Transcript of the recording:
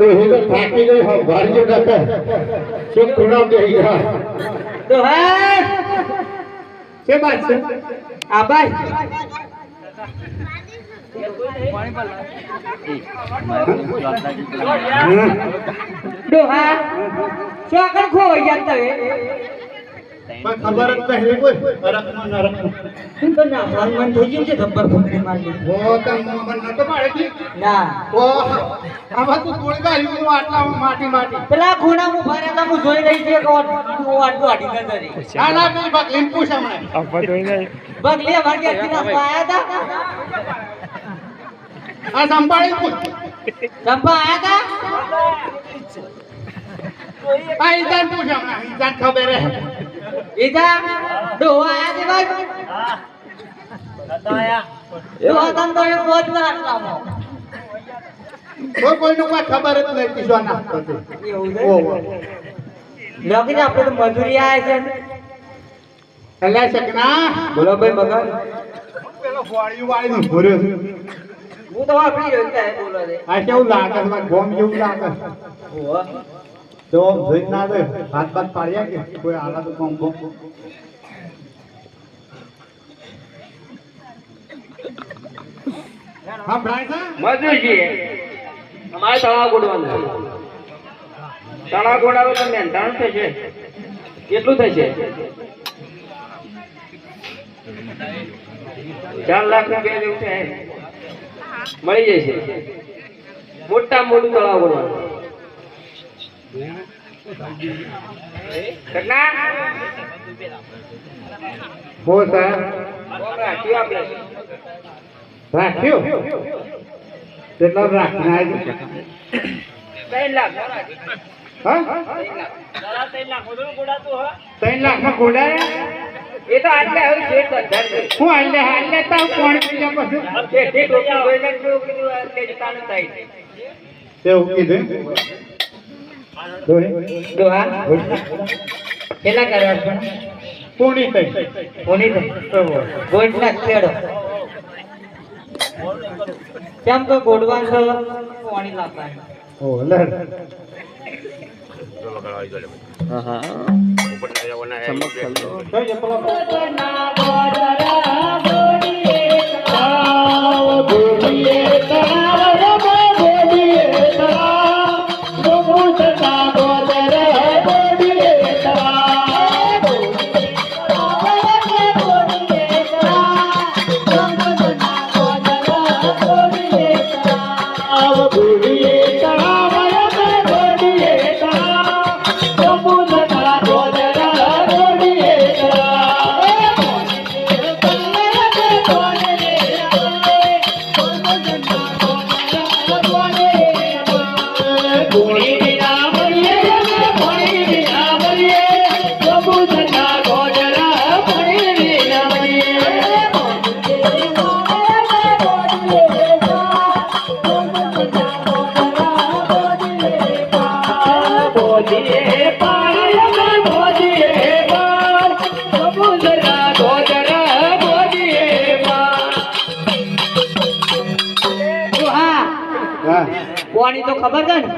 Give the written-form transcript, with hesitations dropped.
तो ही तो थाकी गई हो घर जो रखे जो खुड़ा देगा तो है से बात से आबाई डोहा स्वागत खो जाता है पर खबर पहले कोई रखना न रखना तो ना मन થઈ ગયું છે ખબર ફોકરી મારી वो तो मन न तो मारे थी ના वो अब तो थोड़ी गाड़ी में आटला माटी माटी પેલા ખૂણા મુ ફર્યા તા મુ જોઈ રહી છે કોણ તું આટલું આડી નતા રે ना ना मैं बकलीन पूछ हमने अब तो ही नहीं બગલી ભાગે કિના આયા તા आ संभाली पूछ સંપા આયા તા आ इंसान पूछ हमने इंसान खबर है ઈજા ડોહા આયા છે ભાઈ ડોહા તન તો એ પોત ના આટલામાં वो कोई नु कोई खबर જ नहीं किसो ना એવું છે ओ લગીને આપણે તો મજૂરી આયા છે अल्लाह सकना બોલો ભાઈ મગન પેલો વાળી વાળી નો ભર્યો છે હું તો વાપરી રહ્યો છે બોલો છે આ કેવું લાગે છે ગોમ જેવું લાગે ઓહો તો જોઈ ના દે હાથ બાત પાડ્યા કે કોઈ આલા તો કોમ કોમ હા ભરાય છે મજૂરજી અમારે તળાવ ગોડવાનું તળાવ ગોડાવો તો મેંધાણ થશે કેટલું થશે 4 લાખ રૂપિયા જેવું છે મળી જશે મોટા મોટું તળાવ ગોડવાનું કેટલા હો સર રાખ્યું આપણે રાખ્યું કેટલા રાખના 3 લાખ હા 3 લાખ મોટું ગોડાતું હો 3 લાખ માં ગોડાય એ તો આટલે હવે શેઠ વધારે છે હું હાલે તો કોણ પીજા પછી શેઠે ટોપી જોઈને કેવું કીધું આટલે જતા નતા તેવું કીધું દોહા કેટલા કરવા છે પૂણી થઈ કોની તો ગોળ ના ખેડો કેમ તો ગોડવાન છે પાણી લાવતા ઓ લર પાણી તો ખબર છે ને